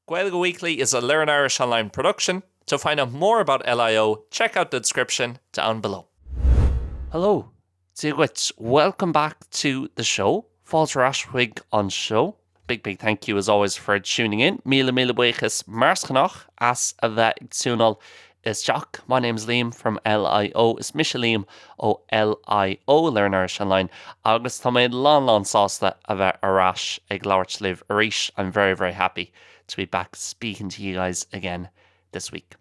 Gaeilge Weekly is a Learn Irish Online production. To find out more about LIO, check out the description down below. Hello, Tigwits. Welcome back to the show. Fáilte Rashwig on show. Big thank you as always for tuning in. Míle buíochas marscanach as a bheith agsúnal is Jack. My name's Liam from LIO. It's Misha Liam o LIO Learn Irish Online. Agus tá méid lán sásta a bheith arás ag labhairt libh arís. I'm very happy to be back speaking to you guys again this week.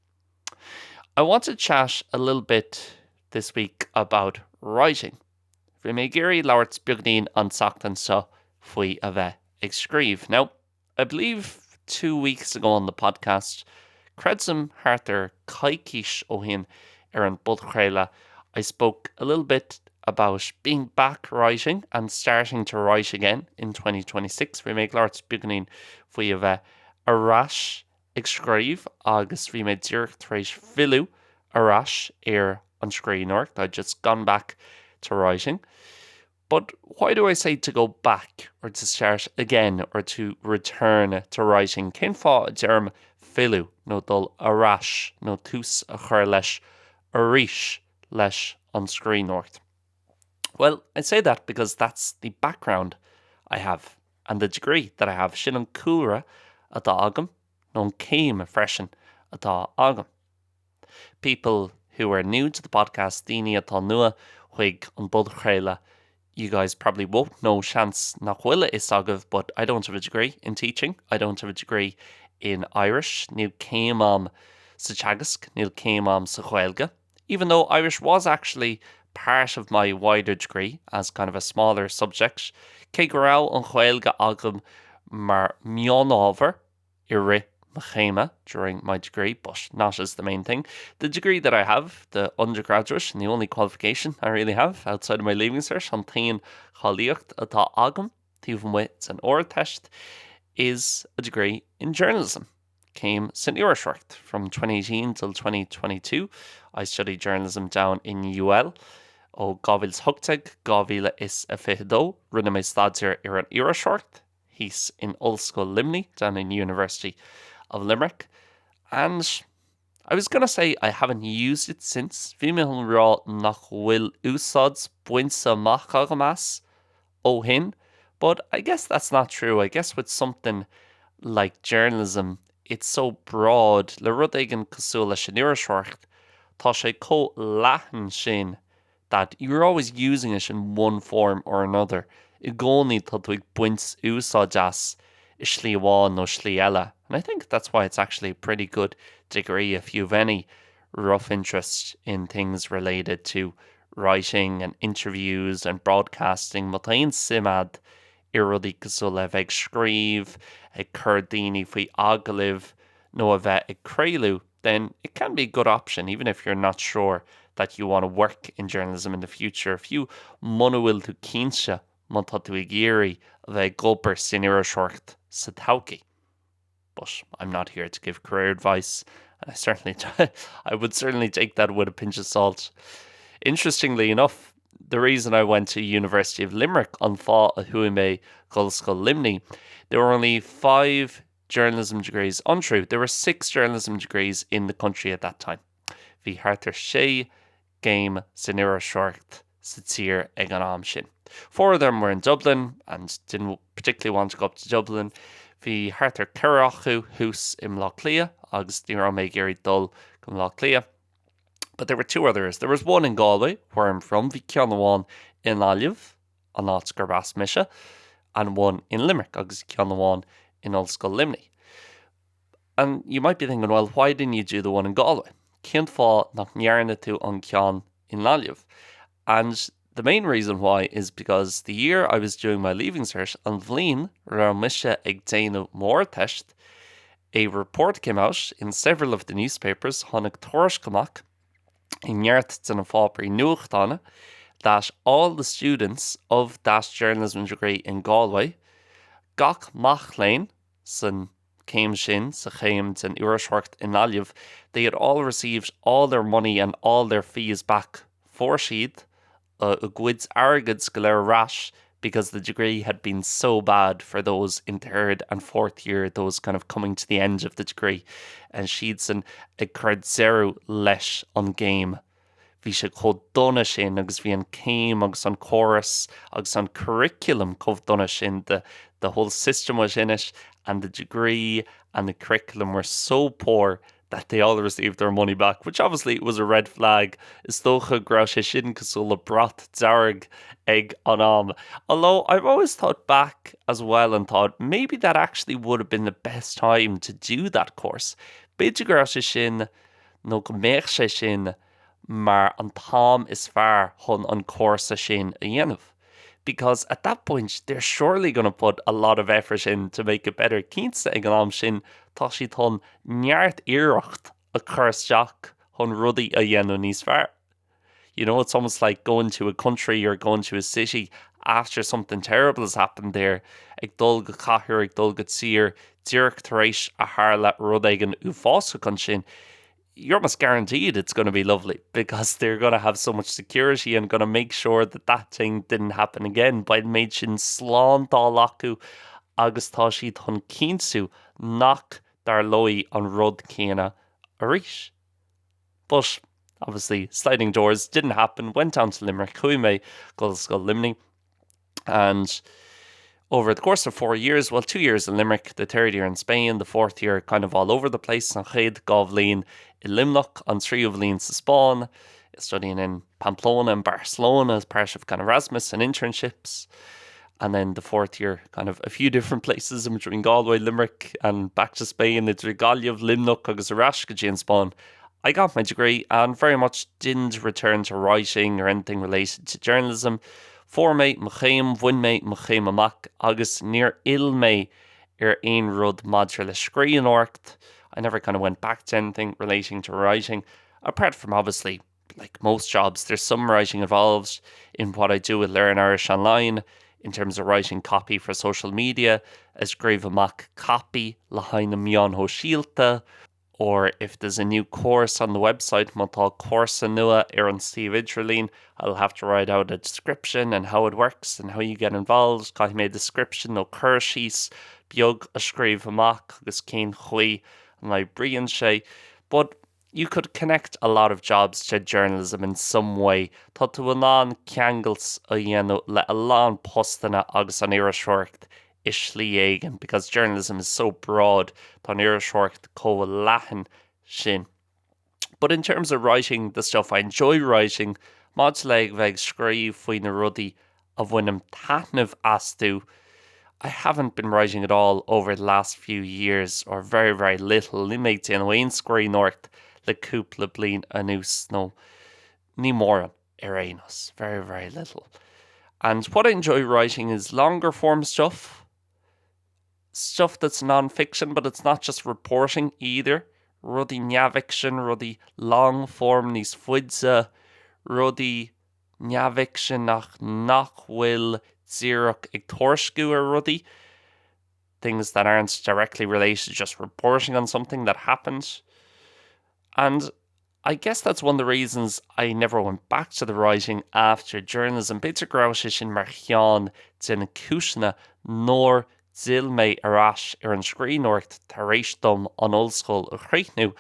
I want to chat a little bit this week about writing. Bhí mé géirí labhairt beagnaín an seachtain seo faoi a bheith ag scríobh. Now, I believe 2 weeks ago on the podcast, Credsum Harter Caiiciis Óhin an Budchréile, I spoke a little bit about being back writing and starting to write again in 2026. Bhí mé labhairt beagnaín faoi a bheith arás ag scríobh agus bhí mé dúirt tar éis fiú arás an scríbhneoireacht. I'd just gone back to writing. But why do I say to go back or to start again or to return to writing? Cén fá derm fiú nó dul arás nó tús a chur leis arís leis an scríbhneoireacht? Well, I say that because that's the background I have and the degree that I have. Sin an cúra atá agam nó an céim freisin atá agam. People who are new to the podcast, daoine atá nua chuig an Budchréile, you guys probably won't know chance nach bhfuil is agah, but I don't have a degree in teaching. I don't have a degree in Irish. Níl céim am sa teagasc, níl céim am sa Gaeilge. Even though Irish was actually part of my wider degree as kind of a smaller subject, cé go raibh an Gaeilge agam mar mionóver I ri machéime during my degree, but not as the main thing. The degree that I have, the undergraduate, and the only qualification I really have outside of my leaving cert, an tain chailíocht atá agam, tíomh with an oral test, is a degree in journalism. Came St. Iarshort from 2018 till 2022. I studied journalism down in UL. O Gavil's Hugteg, Gavila is a fihdo, rinne mé stadir an Iarshort. He's in Old School Limni down in University of Limerick. And I was going to say I haven't used it since. Bhí mé an rá nach bhfuil úsáids buinse amach agamas ó hin. But I guess that's not true. I guess with something like journalism, it's so broad. Le rud éigean cosúil leis an Iarshort, tá sé có leathan sin that you're always using it in one form or another. I gcónaí tá tú ag buint úsáid as I slí amháin nó slí eile. And I think that's why it's actually a pretty good degree if you've any rough interest in things related to writing and interviews and broadcasting. Má tá aon simad I rudaí cosúil le bheith ag scríobh, ag cur daoine faoi agalibh nó a bheith ag creailiú, then it can be a good option even if you're not sure that you want to work in journalism in the future. If you muna bhfuil tú cínse man tá tú ag géirí a bheith gulpar sin Iarshort sa todhchaí. But I'm not here to give career advice, and I would certainly take that with a pinch of salt. Interestingly enough, the reason I went to University of Limerick an fá a thuaim mé Old School Limni, there were only 5 journalism degrees. Untrue, there were 6 journalism degrees in the country at that time. Bhí hartar sé game san Iarshort sa tír ag an am sin. 4 of them were in Dublin and didn't particularly want to go up to Dublin. Bhí hartar Curachu hús im Loughlia, agus ní raibh mé géirí dul go Loughlia. But there were 2 others. There was one in Galway, where I'm from, bhí ceann in Láimh, an áit gur bas Misha, and one in Limerick, agus ceann in Old School Limni. And you might be thinking, well, why didn't you do the one in Galway? Cén fá nach nearna tú an ceann in Láimh. And the main reason why is because the year I was doing my leaving cert, an bhliain ra Misha ag déanamh mór test, a report came out in several of the newspapers, tháinig tuairiscimach, in neart den fápaí nuachtána, that all the students of that journalism degree in Galway, gcomhpháirtíocht san céim sin sa chéim den Iarshort in Láimh, they had all received all their money and all their fees back for siad, a gcuid airgid go leir rais because the degree had been so bad for those in third and fourth year, those kind of coming to the end of the degree. And siad san ag chuir zero leis an game. Bhí sé chomh dona sin agus bhí an céim agus an chorus agus an curriculum chomh dona sin. The whole system was in it, and the degree and the curriculum were so poor that they all received their money back, which obviously was a red flag. Is dócha grá sé sin cosúla brat dearg ag an am. Although I've always thought back as well and thought maybe that actually would have been the best time to do that course. Beidir grá sé sin nó go méich sé sin mar an tám is fearr chun an córsa sin a dhéanamh. Because at that point, they're surely going to put a lot of effort in to make it better. Cínta ag an am sin, tá siad chun neart iireacht a chuirteach chun rudaí a dhéanamh níos fearr. You know, it's almost like going to a country or going to a city after something terrible has happened there. Ag dul go cathair, ag dul go tír, díreach tar éis a tharla rud ag an uafása chun sin. You're almost guaranteed it's going to be lovely because they're going to have so much security and going to make sure that that thing didn't happen again. By méid sin slán dá acu agus tá siad chun cinsú nach dar loi an rud céine arís. But obviously sliding doors didn't happen. Went down to Limerick, chuime go Limni, and over the course of 4 years, well, 2 years in Limerick, the third year in Spain, the fourth year kind of all over the place, an chéad gabhlín in Limnock, an tríomh líon sa Spáin, studying in Pamplona and Barcelona as part of kind of Erasmus and internships. And then the fourth year, kind of a few different places in between Galway, Limerick, and back to Spain, it's Gaeilge, Limnock, agus éasca in Spáin. I got my degree and very much didn't return to writing or anything related to journalism. Formé mo chéim, bhuinmé mo chéim amach, agus níor ilmé ein rud maidir le scríonóireacht. I never kind of went back to anything relating to writing, apart from obviously, like most jobs, there's some writing involved in what I do with Learn Irish Online, in terms of writing copy for social media, as gréibh amach copy le haine mian ho síalta, or if there's a new course on the website, mátá cuasa nua an Steve Idrelín, I'll have to write out a description and how it works and how you get involved. Caith mé description nó chuirsís, beag a scríomh amach agus cén chuí an le bríonn sé. But you could connect a lot of jobs to journalism in some way. Tá tú an lán ceangailt a dhéanamh le a lán postanna agus an éasca is leagan, because journalism is so broad, tá an éasca chomh leathan sin. But in terms of writing, the stuff I enjoy writing, máid le bheith scríomh faoin na rudaí a bhfuinm taitneamh asú. I haven't been writing at all over the last few years, or very, very little. Ní méid déanamh scríonóireacht le cúpla bliain anuas, nó ní mór arénos. Very, very little. And what I enjoy writing is longer form stuff that's non-fiction, but it's not just reporting either. Rudí neamhfiction, rudí long form níos fuidse, rudí neamhfiction nach bhfuil díreach ag tuairisciú ar rudí. Things that aren't directly related, just reporting on something that happened. And I guess that's one of the reasons I never went back to the writing after journalism. Beidir grá sé sin mar cheann den cúisina nóir Zil me arash an scríonóireacht tar éis dom an ollscoil a chréithnú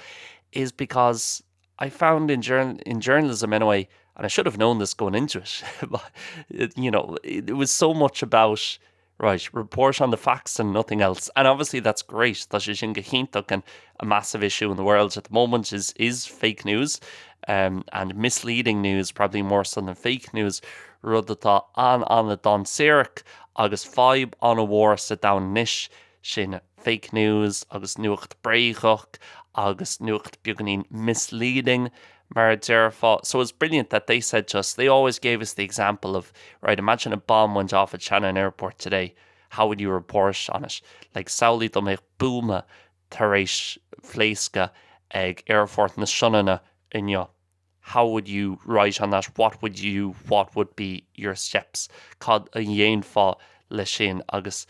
is because I found in journalism anyway, and I should have known this going into it, but it was so much about, right, report on the facts and nothing else. And obviously that's great. Tá sé sin go chintach, and a massive issue in the world at the moment is fake news, and misleading news, probably more so than fake news. Rud atá an a don séireach agus fibe an a bhór sa dain níis sin fake news agus nuacht bréaghach agus nuacht beganín misleading mar dearfá. So it's brilliant that they said to us, they always gave us the example of, right, imagine a bomb went off at Shannon Airport today. How would you report on it? Like saolaí do méid búma tar éis phléasca ag airport na Seolna inniu. How would you write on that? What would be your steps? Cad a dhéanfá le sin agus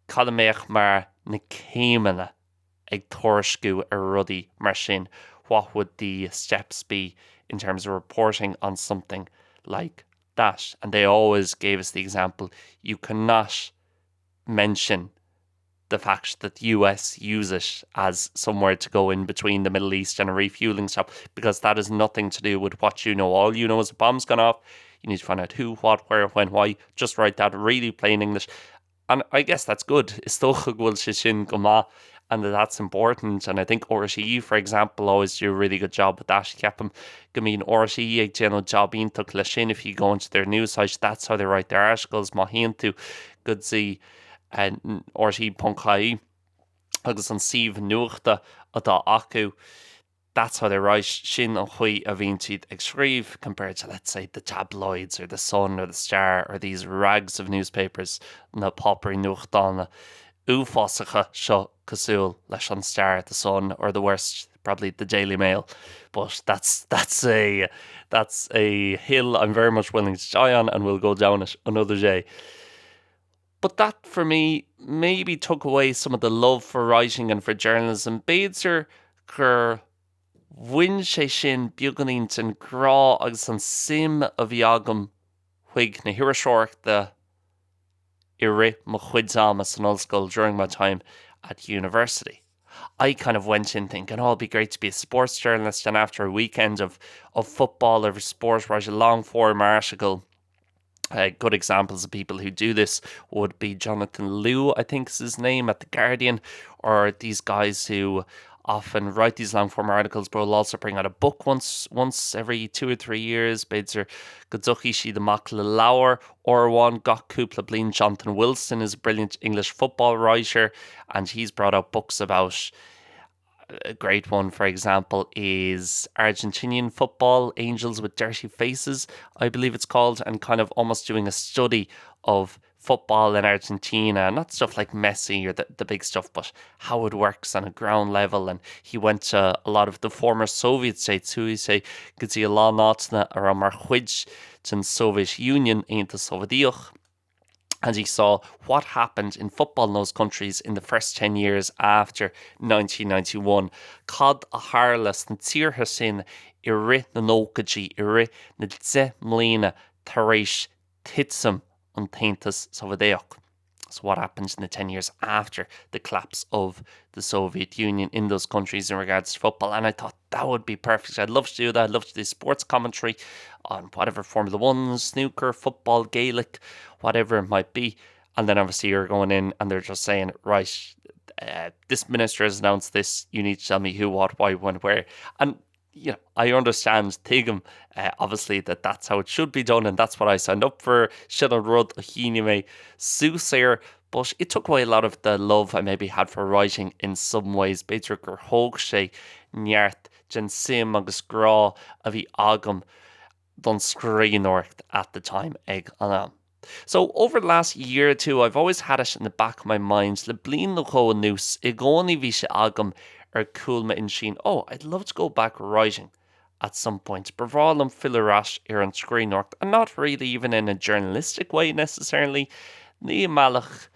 cad méach mar na céimena ag tuairisciú ar rudaí mar sin. What would the steps be in terms of reporting on something like that. And they always gave us the example, you cannot mention the fact that the US use it as somewhere to go in between the Middle East and a refueling stop, because that has nothing to do with what you know. All you know is a bomb's gone off. You need to find out who, what, where, when, why. Just write that really plain English. And I guess that's good. Is tócha bhfuil sé sin go maith, and that's important. And I think RTE, for example, always do a really good job with that. Ceapam go mín RTE ag déanamh job ionach le sin. If you go into their news site, that's how they write their articles. Má híonn tú go dtí RTE.ie agus an siomh nuachta atá acu. That's how they write sin an chuí a bhíonn siad ag scríobh, compared to, let's say, the tabloids or the Sun or the Star or these rags of newspapers na poppery nuachtána uafásacha seo cosúil leis an Star, the Sun, or the worst, probably the Daily Mail. But that's a hill I'm very much willing to die on, and we'll go down it another day. But that, for me, maybe took away some of the love for writing and for journalism. Béidir gur bhain sé sin beaganaínt an grá agus an sim a bhí agam chuig na hiiriseoireachta I ri mo chuid amas an ollscoil during my time at university. I kind of went in thinking, oh, it'd be great to be a sports journalist, and after a weekend of football or sport, write a long form article. Good examples of people who do this would be Jonathan Liu, I think is his name, at The Guardian, or these guys who often write these long form articles but will also bring out a book once every 2 or 3 years. Béidir go dtuchaí siad amach le leabhar or one gach cúpla bliain. Jonathan Wilson is a brilliant English football writer, and he's brought out books about, a great one, for example, is Argentinian football, Angels with Dirty Faces, I believe it's called, and kind of almost doing a study of football in Argentina, not stuff like Messi or the big stuff, but how it works on a ground level. And he went to a lot of the former Soviet states who he say could see a lá náitna ar mar chuid den Soviet Union in thosaitheoirí. And he saw what happened in football in those countries in the first 10 years after 1991. Cad a hálas na tíortha sin I ri na nócaidí, I ri na 10 mbliana tar éis titsam an taontas Soviéteach. So what happened in the 10 years after the collapse of the Soviet Union in those countries in regards to football. And I thought that would be perfect. I'd love to do that. I'd love to do sports commentary on whatever Formula 1, snooker, football, Gaelic, whatever it might be. And then obviously you're going in and they're just saying, right, this minister has announced this. You need to tell me who, what, why, when, where. And you know, I understand Tigam, obviously, that's how it should be done, and that's what I signed up for. Siad rud a híine mé sús, but it took away a lot of the love I maybe had for writing in some ways. Béidir gur thóg sé neart den sim agus grá a bhí agam don scríbhneoireacht at the time ag an am. So over the last year or two, I've always had it in the back of my mind, le bliain le chó nús, I gcónaí bhí sé agam ar coolma in sin. Oh, I'd love to go back writing at some point. Braválum fillerás ar an scríbhneoireacht, and not really even in a journalistic way necessarily. Ní malach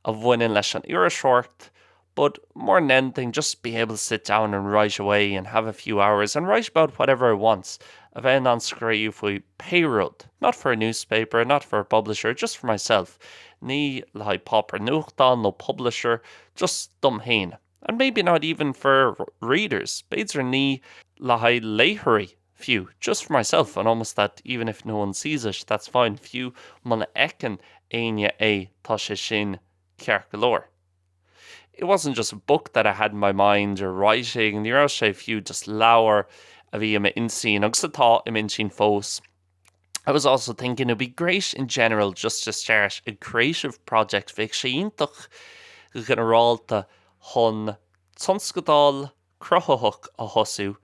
of bhainin leis an iarasóireacht, but more than anything, just be able to sit down and write away and have a few hours and write about whatever I want. A bheith an scríomh faoi payroll, not for a newspaper, not for a publisher, just for myself. Ní le haid popper nuachtáin no publisher, just dom héin. And maybe not even for readers. Béidir ní le haid léitheirí few, just for myself, and almost that even if no one sees it, that's fine. Few mana eccan aine tá sé sin ceart galore. It wasn't just a book that I had in my mind or writing. Ní raibh sé few just leabhar a bhí im insín agus atá im insín fós. I was also thinking it'd be great in general just to start a creative project bheadh sé iontach go gnáráilta chun tonscadal cruthathach a thosaú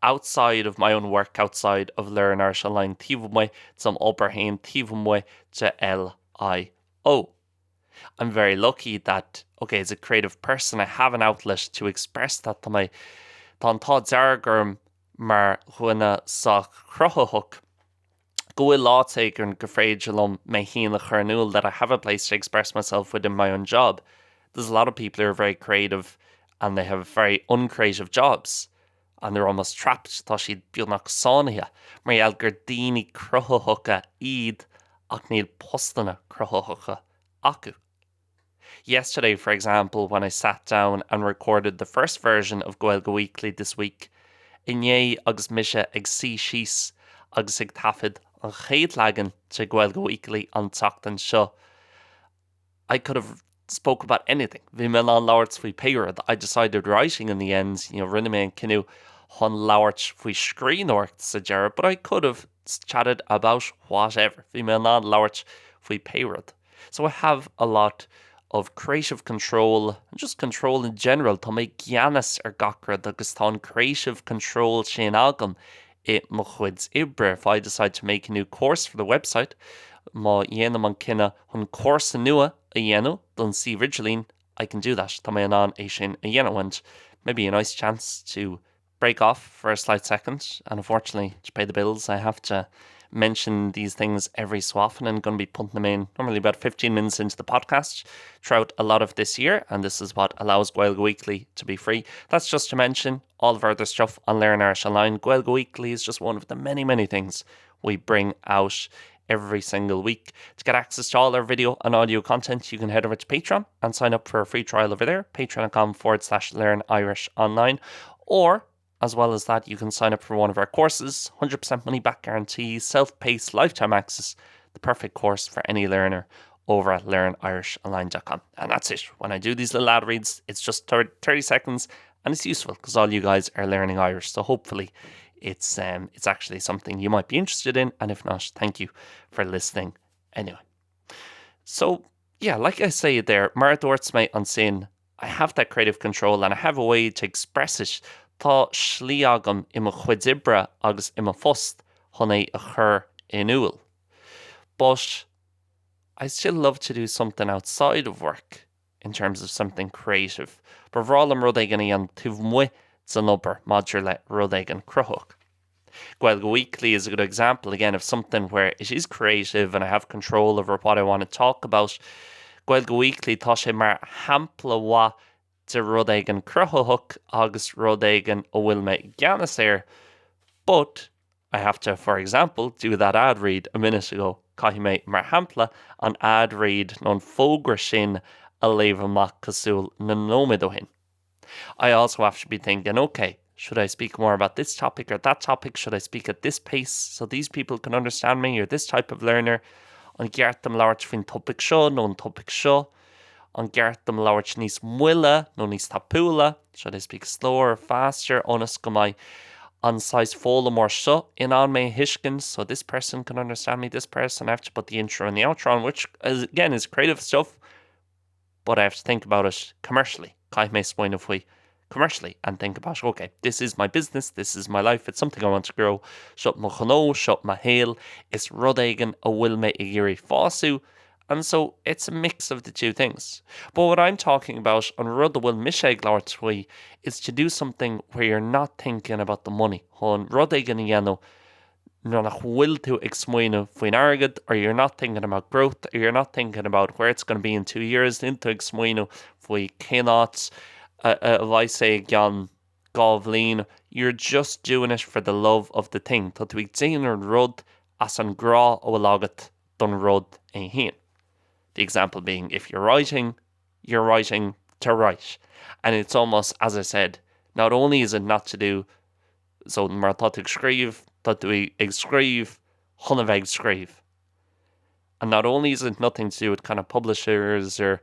outside of my own work, outside of Learn Irish Online. Tíomh muid some oberhain, tíomh muid de LIO. I'm very lucky that, okay, as a creative person, I have an outlet to express that to my tá deargurm mar chuine sa cruthathach. Go bhfuil láiteagar an go fréidirlumm mé híon le chuirniúil that I have a place to express myself within my own job. There's a lot of people who are very creative and they have very uncreative jobs. and they're almost trapped. Tá siad beagnach sánaithe, mar eall gur daoine cruthaithe iad ach níl postanna cruthaithe acu. Yesterday, for example, when I sat down and recorded the first version of Gaeilge Weekly this week, inné agus mise ag sí síos agus ag tafid an Chéadleagan to Gaeilge Weekly an tachtan seo. I could have spoke about anything. Bhí me an labhairt faoi péire. I decided writing in the end, rinne me an cinú hon labhairt faoi scríbhneoireacht sa dearad, but I could have chatted about whatever. Bhí me an labhairt faoi péire. So I have a lot of creative control, and just control in general. Tá mé geanas gacrad agus tá an creative control sin agam I mo chuid ibre. If I decide to make a new course for the website, má dhéanam an cinna chun course nua a dhéanú don si Ridgelín, I can do that. Tá mé an é sin a dhéanú, and maybe a nice chance to break off for a slight second. And unfortunately, to pay the bills, I have to mention these things every so often, and going to be putting them in normally about 15 minutes into the podcast throughout a lot of this year, and this is what allows Gaeilge Weekly to be free. That's just to mention all of our other stuff on Learn Irish Online. Gaeilge Weekly is just one of the many things we bring out every single week. To get access to all our video and audio content, you can head over to Patreon and sign up for a free trial over there, patreon.com/learnirishonline, or as well as that, you can sign up for one of our courses, 100% money back guarantee, self-paced, lifetime access, the perfect course for any learner over at learnirishonline.com. And that's it. When I do these little ad reads, it's just 30 seconds, and it's useful because all you guys are learning Irish. So hopefully it's actually something you might be interested in. And if not, thank you for listening anyway. So yeah, like I say there, mar dúirt mé an sin, I have that creative control and I have a way to express it. Tá slí agam I mo chuid ibre agus I mo phost chun é a chur in uail. But I still love to do something outside of work in terms of something creative. But bhrálam rud éigean í an tuamh muid san obair maidir le rud éigean cruthaach. Gaeilge Weekly is a good example again of something where it is creative and I have control over what I want to talk about. Gaeilge Weekly tá sé mar hampla wa de rud éigean cruthaach agus rud éigean ó bhfuil mé geanas but I have to, for example, do that ad read a minute ago. Caithfidh mé mar hampla an ad read non fógra sin a léamh amach cosúil na nóid ó hin. I also have to be thinking, okay, should I speak more about this topic or that topic? Should I speak at this pace so these people can understand me, or this type of learner? An gceartam labhairt faoin topic seo nó an topic seo. An gceartam labhairt níos muille nó níos tapúla. Should I speak slower or faster? Onas go mai an size fóla mór seo in an mé hiiscin, so this person can understand me, this person. I have to put the intro and the outro on, which again is creative stuff, but I have to think about it commercially. Caithfidh mé smaoinne faoi commercially and think about, okay, this is my business, this is my life, it's something I want to grow. Shut mo chanó, shut ma hail, it's rud éigean a bhfuil mé I géirí fású. And so it's a mix of the two things. But what I'm talking about on rud a bhfuil mise ag labhairt faoi is to do something where you're not thinking about the money. Chun rud éigean a dhéanamh nó nach bhfuil tú ag smaoinne faoin airgid, or you're not thinking about growth, or you're not thinking about where it's going to be in 2 years, into ag smaoinne faoi cénát bhaid sé gan gábhlín. You're just doing it for the love of the thing. Tá tú ag déanamh rud as an grá ó bhfuil agat don rud é haon. The example being, if you're writing to write. And it's almost, as I said, not only is it not to do, so mar tá tú ag scríobh, tá tú ag scríobh, chun a bheith ag scríobh. And not only is it nothing to do with kind of publishers or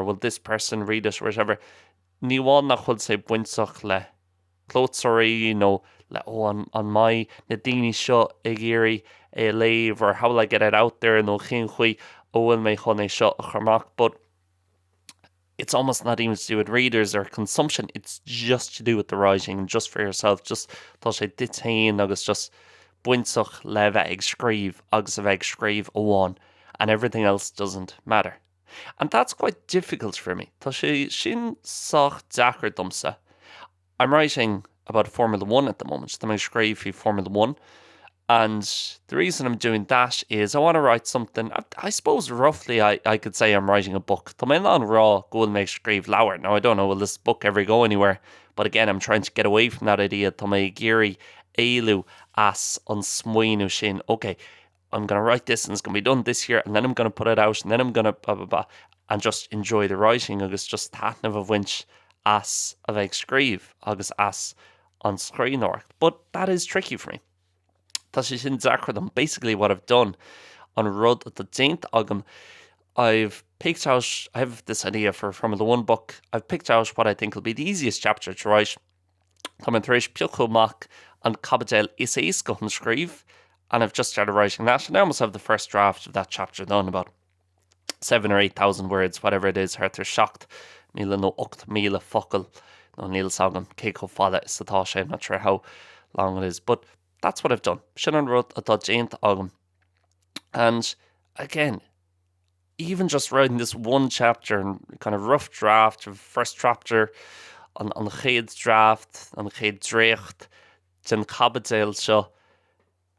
will this person read it or whatever, ní bháin nach chuil sé buinteach le clótairí nó le an mai na daoine seo ag géirí é léamh, or how will I get it out there nó chin chuí ó bhfuil mé chun é seo a chumach. But it's almost not even to do with readers or consumption, it's just to do with the writing, just for yourself. Just tá sé ditain agus just buinteach le bheith ag scríobh agus a bheith ag scríobh amháin, and everything else doesn't matter. And that's quite difficult for me. Tá sé sin sách dachar domsa. I'm writing about Formula 1 at the moment. Tá mé scríobh fi Formula 1. And the reason I'm doing that is I want to write something, I suppose roughly I could say I'm writing a book. Tá mé an rá go bhfuil mé scríobh leabhar. Now I don't know, will this book ever go anywhere? But again, I'm trying to get away from that idea. Tá mé géirí éilú as an smaoinú sin. Okay, I'm going to write this and it's going to be done this year, and then I'm going to put it out, and then I'm going to blah, blah, blah, and just enjoy the writing agus just tatnamh a bhaint as a bheith scríomh agus as an scríbhneoireacht. But that is tricky for me. Tá sé sin dacradam. Basically what I've done on rud at the Déanta agam, I've picked out, I have this idea from the one book, I've picked out what I think will be the easiest chapter to write. Tá man tar éis piocú amach an cabadéil is éasca an scríomh, and I've just started writing that, and I almost have the first draft of that chapter done, about 7,000 or 8,000 words, whatever it is. They're shocked. Míle nó 8,000 focal nó níl sagam céco fada is atá sé. I'm not sure how long it is, but that's what I've done. Sin an rud atá Déanta agam. And again, even just writing this one chapter and kind of rough draft of first chapter on the chéad draft, on the chéad dréacht, den cabadéil seo,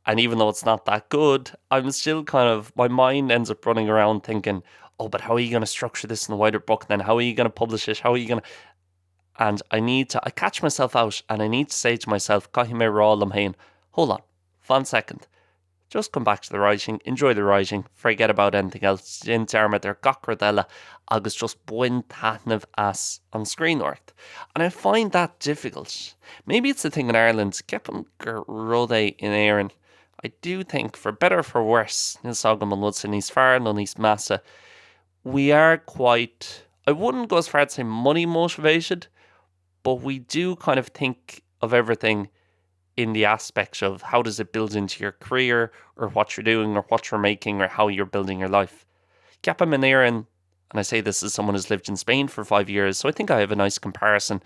and even though it's not that good, I'm still kind of, my mind ends up running around thinking, oh, but how are you going to structure this in a wider book then? How are you going to publish it? How are you going to... And I catch myself out and I need to say to myself, hold on, 1 second. Just come back to the writing, enjoy the writing, forget about anything else. In Dermot, they're gach agus just buin tatnamh as on scríbhneoireacht. And I find that difficult. Maybe it's the thing in Ireland, ceapan gur rud é in éireann. I do think, for better or for worse, níl sagam an rud sa níos fearr nó níos measa, we are quite, I wouldn't go as far as say money motivated, but we do kind of think of everything in the aspect of how does it build into your career or what you're doing or what you're making or how you're building your life. Ceapan in éireann, and I say this as someone who's lived in Spain for 5 years, so I think I have a nice comparison.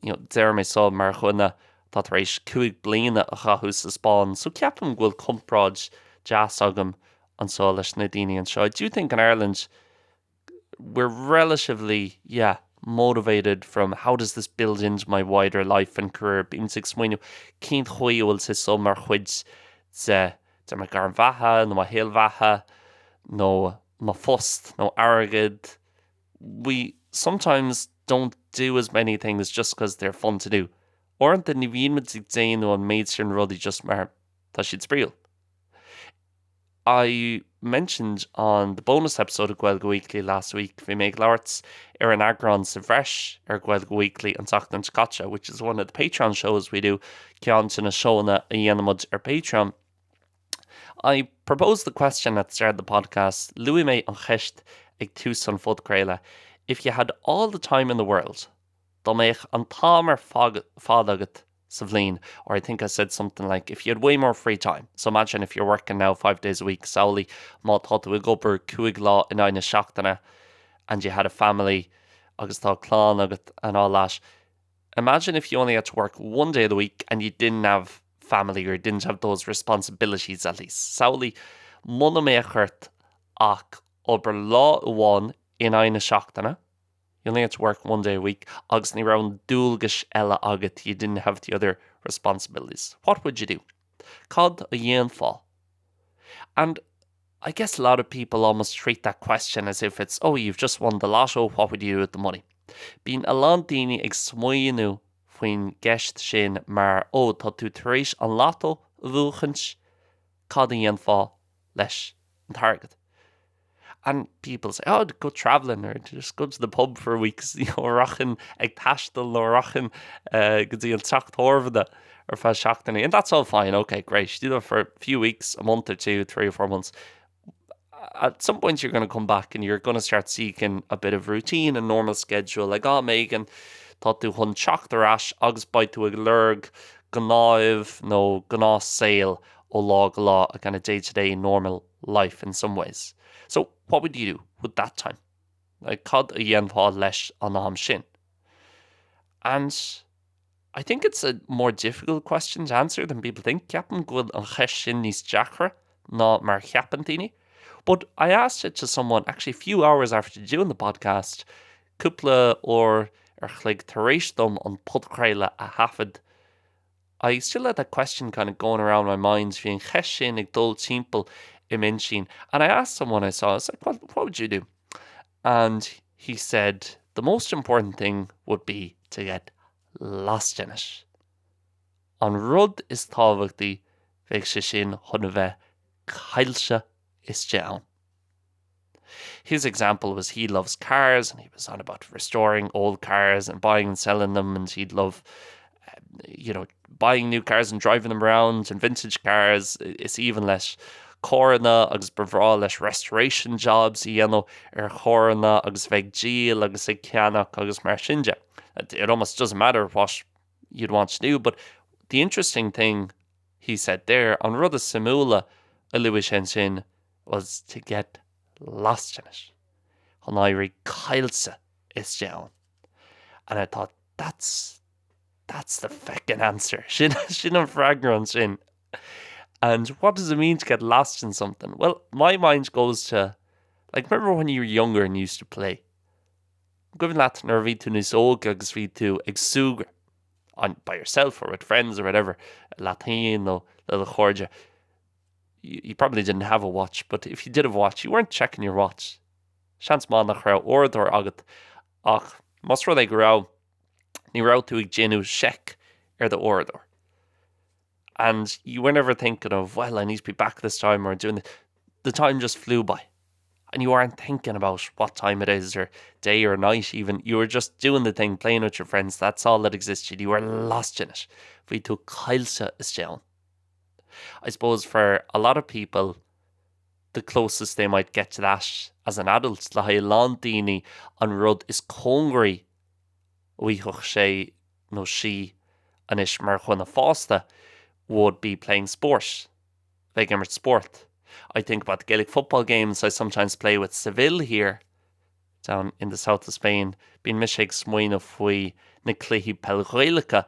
You know, there I saw mar chuine tá tar éis 5 bliana a chathú sa Spáin, so ceapan bhfuil compráid deas agam an sá leis na daoine an seo. I do think in Ireland we're relatively, motivated from how does this build into my wider life and career. Bíonn sig smaoinú cén chuaigh sa som mar chuid sa mar gar bhatha, nó mar héal bhatha, nó mar phost, nó airgid. We sometimes don't do as many things just because they're fun to do. Orint the ní bhíonn muid ag déanú an méid sin rudí just mar tá siad spríal. I mentioned on the bonus episode of Gaeilge Weekly last week, we make larts an agron sa bhreis Gaeilge Weekly an Tachtan Gach, which is one of the Patreon shows we do, ceann na showna a dhéanamid Patreon. I proposed the question at the start of the podcast, Louis me an cheist ag tús an fud craile. If you had all the time in the world, dá méich an támar fádagat sa bhliain, or I think I said something like, if you had way more free time. So imagine if you're working now 5 days a week, saolaí má tá tú ag obair 5 lá in aine seachtaine, and you had a family, agus tá clán agat and all that. Imagine if you only had to work 1 day of the week and you didn't have family or didn't have those responsibilities at least. Saolaí muna mé a chuirt ach obair lá uain in aine seachtaine. You only had to work 1 day a week. Agus ní raibh dúlgas eile agat, you didn't have the other responsibilities. What would you do? Cad a dhéanfá. And I guess a lot of people almost treat that question as if it's, oh, you've just won the lotto, what would you do with the money? Bíonn a lot daoine ag smaoinú faoin gceist sin mar, oh, tá tú tar éis an lotto a bhuachant, cad a dhéanfá leis an target. And people say, oh, go travelling or just go to the pub for weeks, you know, rachan ag tastal or rachan go dtí an teacht ormhada or fa seachtaine. And that's all fine. Okay, great. You do that for a few weeks, a month or two, 3 or 4 months. At some point you're going to come back and you're going to start seeking a bit of routine and normal schedule. Like, oh, Megan, thought tú chun teacht ar ais agus baid tú ag lurg gnáibh nó gná sail ó lá go lá, a kind of day-to-day normal life in some ways. So what would you do with that time? Like, cad a dhéanfá leis an am sin? And I think it's a more difficult question to answer than people think. Ceapan go an cheist sin níos deachra ná mar cheapan daoine. But I asked it to someone actually a few hours after doing the podcast, cúpla or chlig tar éis dom an podcréile a hafad. I still had that question kind of going around my mind, bhíon cheist sin ag dul timpeall im insin. And I asked someone I saw, I was like, what would you do? And he said, the most important thing would be to get lost in it. An rud is tábhachtaí bheadh sé sin chun a bheith cailse isteach ann. His example was he loves cars, and he was on about restoring old cars and buying and selling them, and he'd love, buying new cars and driving them around, and vintage cars. It's even leis córanna agus bhrá leis restoration jobs I dhéanamh córanna agus bheith díal agus ag ceannach agus mar sin de. It almost doesn't matter what you'd want to do, but the interesting thing he said there, an rud is simúla a luas sin, was to get lost in it. An éirí cailse isteach ann. And I thought, that's the feckin' answer. Sin an fragran sin. And what does it mean to get lost in something? Well, my mind goes to, remember when you were younger and you used to play? Given that nar bhí tú níos óg agus bhí tú ag súgar by yourself or with friends or whatever, Latin or little chorja. You probably didn't have a watch, but if you did have a watch, you weren't checking your watch. Seans má nach rá ordor agat, ach mas rud ag rá, ní rá tú ag ginú check the ordor. And you were never thinking of, well, I need to be back this time or doing it. The time just flew by. And you weren't thinking about what time it is or day or night even. You were just doing the thing, playing with your friends. That's all that existed. You were lost in it. Bhí tú cailse isteach ann. I suppose for a lot of people, the closest they might get to that as an adult, le lán daoine an rud is cóngraí uíoch sé nó sí anis mar chuna fásta would be playing sport, like sport. I think about the Gaelic football games I sometimes play with Seol here, down in the south of Spain. Bín mis ag smuoine faoi na cluichí peilghréalacha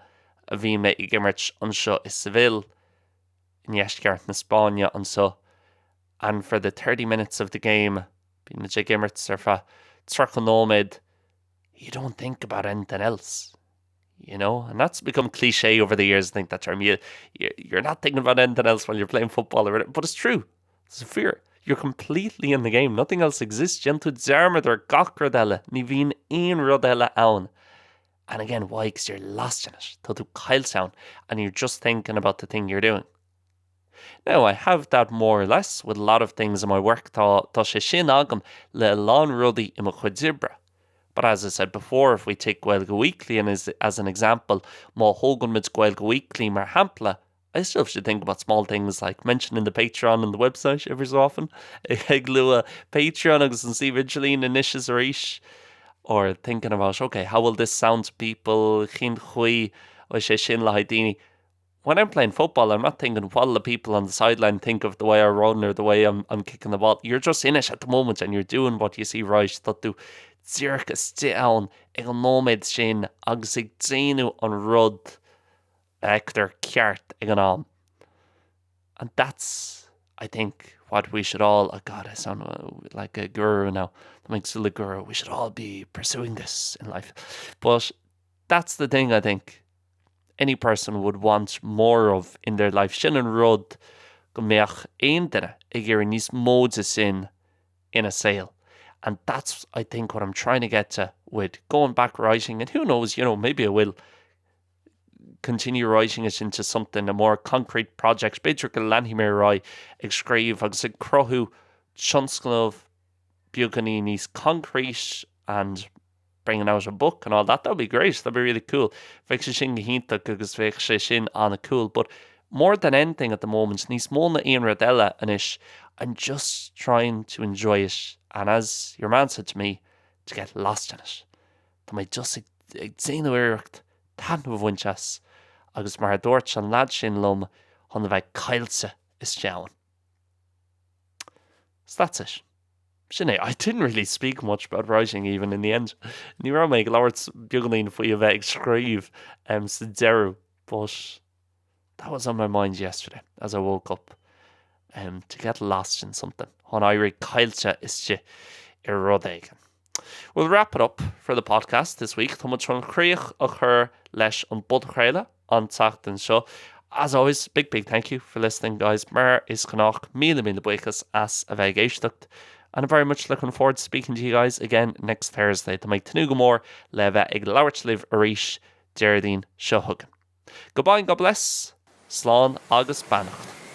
a bhí me ag immert anseo is Seol in Easca na Spáine anseo. And for the 30 minutes of the game, bín me ag immert surfa trachanóid, you don't think about anything else. You know, and that's become cliche over the years, I think, that term. You're not thinking about anything else while you're playing football, but it's true. It's a fear. You're completely in the game. Nothing else exists. Gentu dearmad or gach rud eile, ní bhíonn aon rud eile ann. And again, why? Because you're lost in it. Tá tú cailse ann, and you're just thinking about the thing you're doing. Now, I have that more or less with a lot of things in my work. Tá sé sin agam le lán rudaí I mo chuid zibra. But as I said before, if we take Gaeilge Weekly and as an example, má thógann mid Gaeilge Weekly mar hampla, I still should think about small things like mentioning the Patreon and the website every so often. Ag lua Patreon agus an si vigilín initias arísh. Or thinking about, okay, how will this sound to people? Chin chui o sé sin le haidini. When I'm playing football, I'm not thinking what the people on the sideline think of the way I run or the way I'm kicking the ball. You're just in it at the moment and you're doing what you see right. That do zirka isteach ann ag an nóméid sin agus ag déanú an rud ectar ceart ag an am. And that's, I think, what we should all, oh God, I sound like a guru now. That makes a guru. We should all be pursuing this in life. But that's the thing I think any person would want more of in their life. Sin an rud go mbeadh aon duine ag iarraidh níos móide sin in a sale. And that's, I think, what I'm trying to get to with going back writing. And who knows, maybe I will continue writing it into something, a more concrete project. Beidir go leanfaimid rá ag scríobh agus ag Cruthú tionscnamh beaganaí níos concrete and bringing out a book and all that. That would be great. That would be really cool. Bheadh sé sin go hiontach agus bheadh sé sin anna cool. But more than anything at the moment, níos mó na aon rud eile anois, I'm just trying to enjoy it. And as your man said to me, to get lost in it. Tá mé just ag déanú iireacht tanmh bhainteas agus mar dúirt an lad sin lom chun bheith cailse isteach ann. So that's it. Sinné, I didn't really speak much about writing even in the end. Ní rá mé labhairt beaganaín faoi a bheith ag scríobh sa deireadh, but that was on my mind yesterday as I woke up. To get lost in something. Chun éirí cailse isteach ar rud éigin. We'll wrap it up for the podcast this week. Tá muid tron chríoch a chur leis an bud chréile an teachtain seo. As always, big thank you for listening, guys. Mar is canach míle buchas as a bheith géisteacht. And I'm very much looking forward to speaking to you guys again next Thursday. Tá méid tanú go mór le bheith ag labhairt libh arís Déardaoin seo thugan. Go báin go bless, slán agus beannacht.